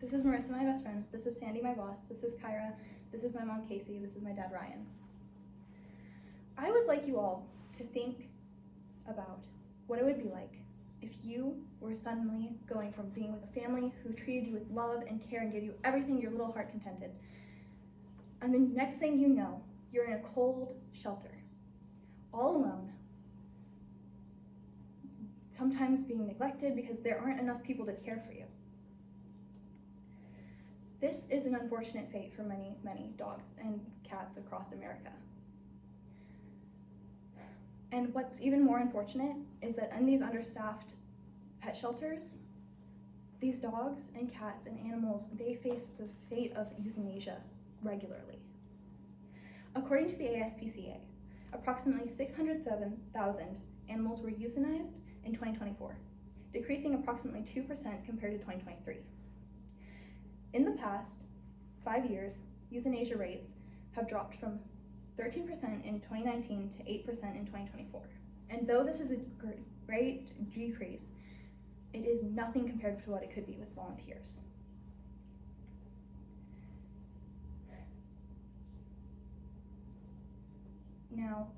This is Marissa, my best friend. This is Sandy, my boss. This is Kyra. This is my mom, Casey. This is my dad, Ryan. I would like you all to think about what it would be like if you were suddenly going from being with a family who treated you with love and care and gave you everything your little heart contented, and the next thing you know, you're in a cold shelter, all alone, sometimes being neglected because there aren't enough people to care for you. This is an unfortunate fate for many, many dogs and cats across America. And what's even more unfortunate is that in these understaffed pet shelters, these dogs and cats and animals, they face the fate of euthanasia regularly. According to the ASPCA, approximately 607,000 animals were euthanized in 2024, decreasing approximately 2% compared to 2023. In the past 5 years, euthanasia rates have dropped from 13% in 2019 to 8% in 2024. And though this is a great decrease, it is nothing compared to what it could be with volunteers. Now,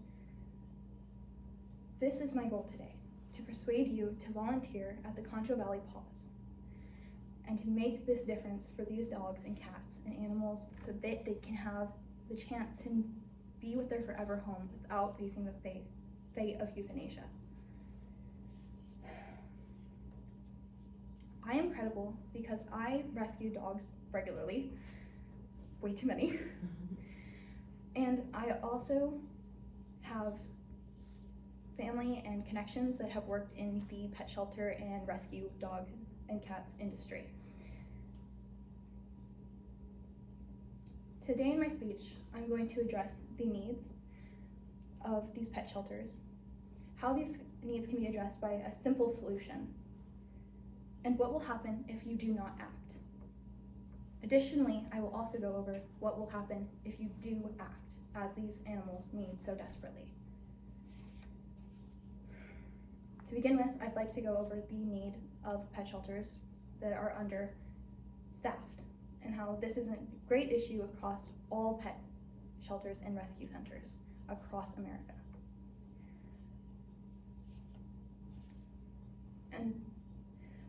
this is my goal today, to persuade you to volunteer at the Concho Valley Paws and to make this difference for these dogs and cats and animals so that they can have the chance to be with their forever home without facing the fate of euthanasia. I am credible because I rescue dogs regularly, way too many, and I also have family and connections that have worked in the pet shelter and rescue dog and cats industry. Today in my speech, I'm going to address the needs of these pet shelters, how these needs can be addressed by a simple solution, and what will happen if you do not act. Additionally, I will also go over what will happen if you do act, as these animals need so desperately. To begin with, I'd like to go over the need of pet shelters that are understaffed and how this is a great issue across all pet shelters and rescue centers across America. And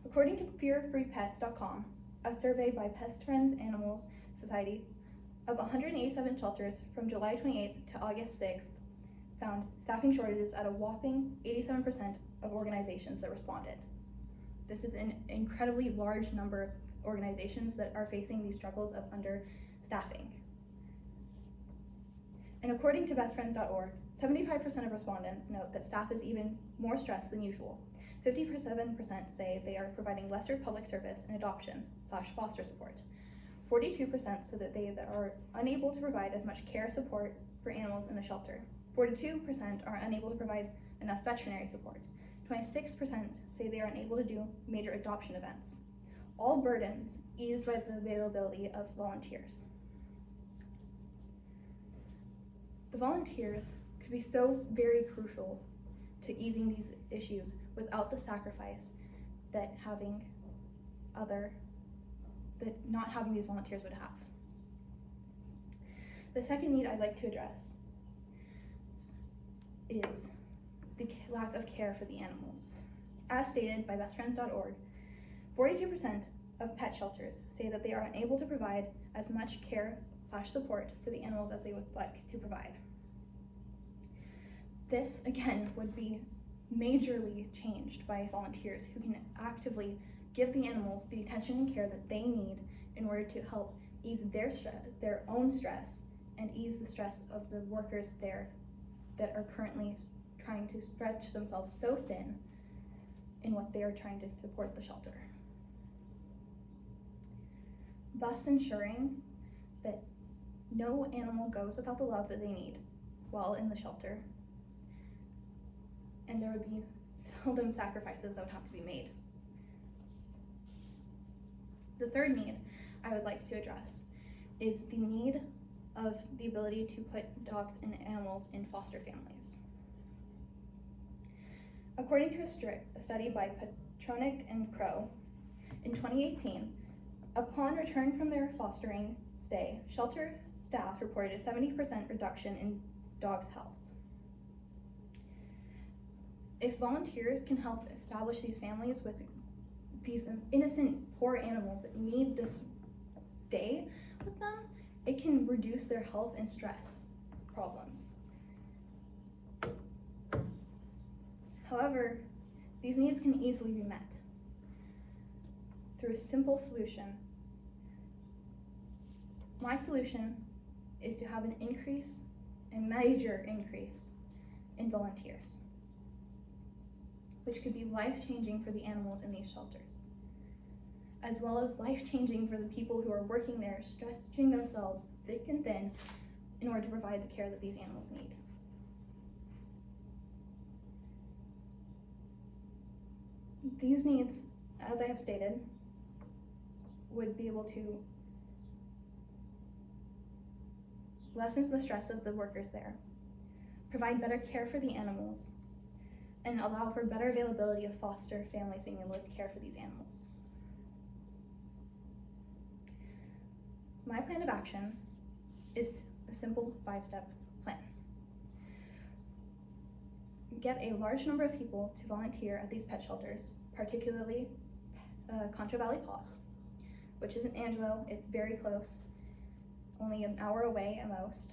according to fearfreepets.com, a survey by Pest Friends Animals Society of 187 shelters from July 28th to August 6th found staffing shortages at a whopping 87% of organizations that responded. This is an incredibly large number of organizations that are facing these struggles of understaffing. And according to bestfriends.org, 75% of respondents note that staff is even more stressed than usual. 57% say they are providing lesser public service and adoption/foster support. 42% say that they are unable to provide as much care support for animals in the shelter. 42% are unable to provide enough veterinary support. 26% say they are unable to do major adoption events. All burdens eased by the availability of volunteers. The volunteers could be so very crucial to easing these issues without the sacrifice that not having these volunteers would have. The second need I'd like to address is the lack of care for the animals. As stated by bestfriends.org, 42% of pet shelters say that they are unable to provide as much care/support for the animals as they would like to provide. This, again, would be majorly changed by volunteers who can actively give the animals the attention and care that they need in order to help ease their stress, their own stress, and ease the stress of the workers there that are currently trying to stretch themselves so thin in what they are trying to support the shelter. Thus ensuring that no animal goes without the love that they need while in the shelter, and there would be seldom sacrifices that would have to be made. The third need I would like to address is the need of the ability to put dogs and animals in foster families. According to a study by Petronic and Crow, in 2018, Upon return from their fostering stay, shelter staff reported a 70% reduction in dogs' health. If volunteers can help establish these families with these innocent, poor animals that need this stay with them, it can reduce their health and stress problems. However, these needs can easily be met through a simple solution. My solution is to have an increase, a major increase, in volunteers, which could be life-changing for the animals in these shelters, as well as life-changing for the people who are working there, stretching themselves thick and thin in order to provide the care that these animals need. These needs, as I have stated, would be able to lessen the stress of the workers there, provide better care for the animals, and allow for better availability of foster families being able to care for these animals. My plan of action is a simple 5-step plan. Get a large number of people to volunteer at these pet shelters, particularly Concho Paws, which isn't Angelo, it's very close, only an hour away at most.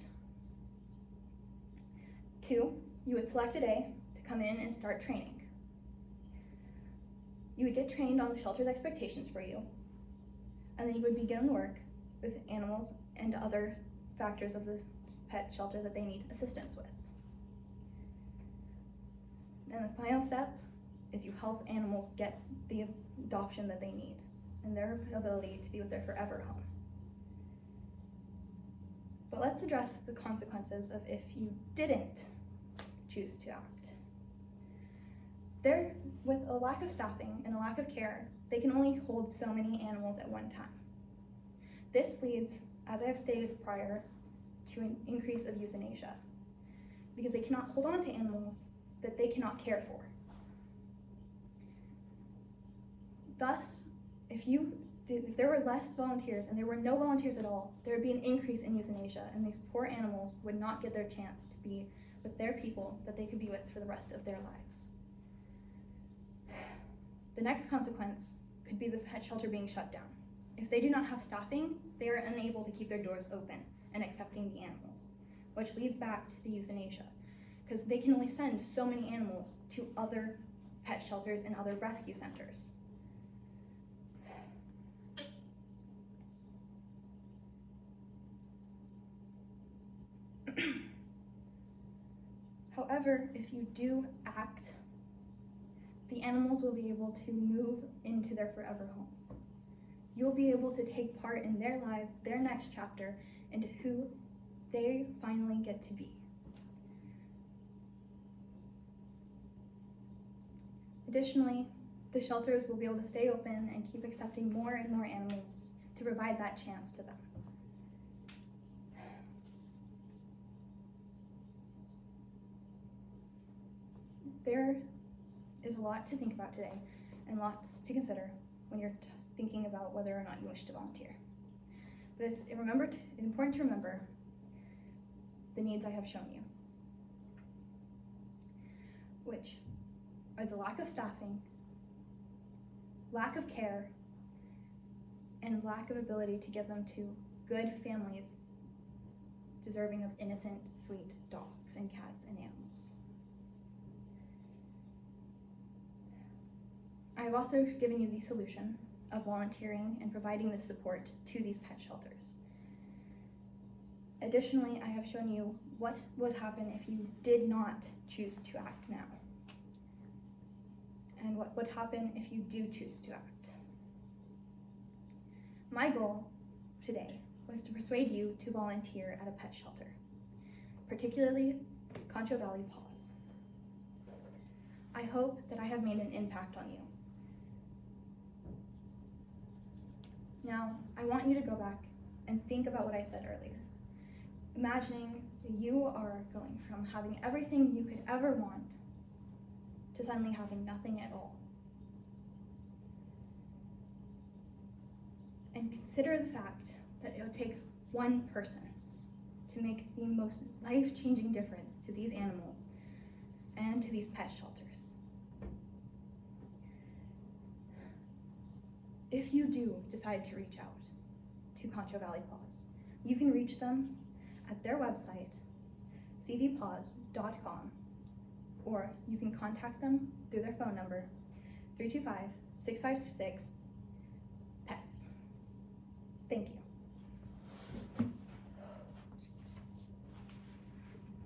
2, you would select a day to come in and start training. You would get trained on the shelter's expectations for you, and then you would begin work with animals and other factors of this pet shelter that they need assistance with. And the final step is you help animals get the adoption that they need and their ability to be with their forever home. But let's address the consequences of if you didn't choose to act. With a lack of staffing and a lack of care, they can only hold so many animals at one time. This leads, as I have stated prior, to an increase of euthanasia, because they cannot hold on to animals that they cannot care for. Thus, if there were less volunteers and there were no volunteers at all, there would be an increase in euthanasia, and these poor animals would not get their chance to be with their people that they could be with for the rest of their lives. The next consequence could be the pet shelter being shut down. If they do not have staffing, they are unable to keep their doors open and accepting the animals, which leads back to the euthanasia, because they can only send so many animals to other pet shelters and other rescue centers. However, if you do act, the animals will be able to move into their forever homes. You'll be able to take part in their lives, their next chapter, and who they finally get to be. Additionally, the shelters will be able to stay open and keep accepting more and more animals to provide that chance to them. There is a lot to think about today and lots to consider when you're thinking about whether or not you wish to volunteer. But it's important to remember the needs I have shown you, which is a lack of staffing, lack of care, and lack of ability to give them to good families deserving of innocent, sweet dogs and cats and animals. I have also given you the solution of volunteering and providing the support to these pet shelters. Additionally, I have shown you what would happen if you did not choose to act now, and what would happen if you do choose to act. My goal today was to persuade you to volunteer at a pet shelter, particularly Concho Paws. I hope that I have made an impact on you. Now, I want you to go back and think about what I said earlier. Imagining that you are going from having everything you could ever want to suddenly having nothing at all. And and consider the fact that it takes one person to make the most life-changing difference to these animals and to these pet shelters. If you do decide to reach out to Concho Valley Paws, you can reach them at their website, cvpaws.com, or you can contact them through their phone number, 325-656-PETS. Thank you.